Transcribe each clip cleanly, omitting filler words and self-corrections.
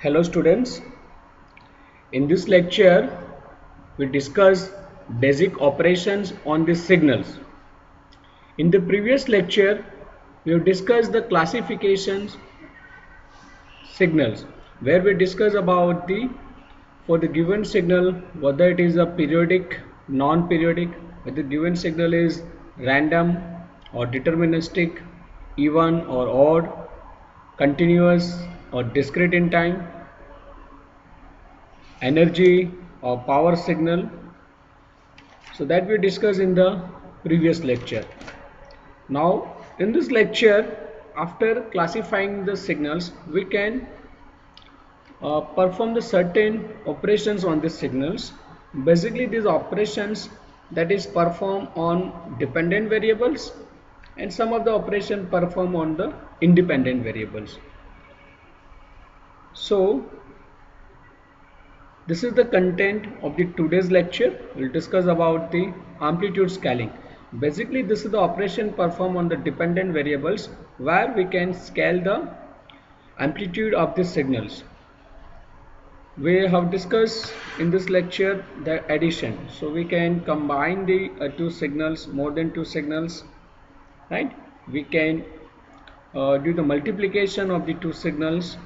Hello students, in this lecture we discuss basic operations on the signals. In the previous lecture we have discussed the classifications signals where we discuss about the for the given signal whether it is a periodic, non-periodic, whether the given signal is random or deterministic, even or odd, continuous or discrete in time, energy or power signal, so that we discussed in the previous lecture. Now in this lecture, after classifying the signals, we can perform the certain operations on the signals. Basically these operations that is performed on dependent variables and some of the operation performed on the independent variables. So this is the content of the today's lecture. We'll discuss about the amplitude scaling. Basically this is the operation performed on the dependent variables where we can scale the amplitude of the signals. We have discussed in this lecture the addition, so we can combine the two signals, more than two signals, right? We can do the multiplication of the two signals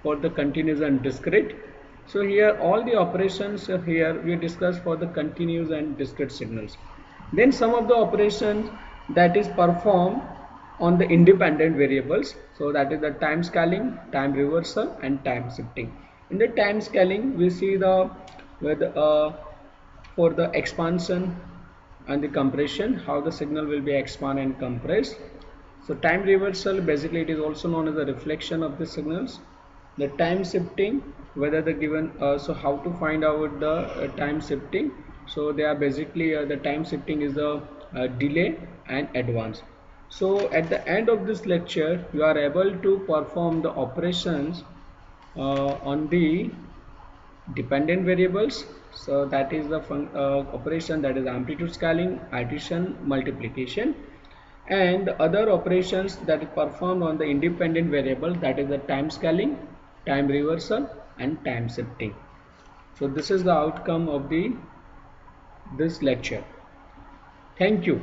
for the continuous and discrete. So here all the operations here we discuss for the continuous and discrete signals. Then some of the operations that is performed on the independent variables, so that is the time scaling, time reversal and time shifting. In the time scaling we see the for the expansion and the compression, how the signal will be expand and compressed. So time reversal, basically it is also known as the reflection of the signals. The time shifting, whether the given so how to find out the time shifting. So they are basically the time shifting is the delay and advance. So at the end of this lecture you are able to perform the operations on the dependent variables. So that is the operation, that is amplitude scaling, addition, multiplication, and the other operations that is performed on the independent variable, that is the time scaling, time reversal and time shifting. So this is the outcome of this lecture. Thank you.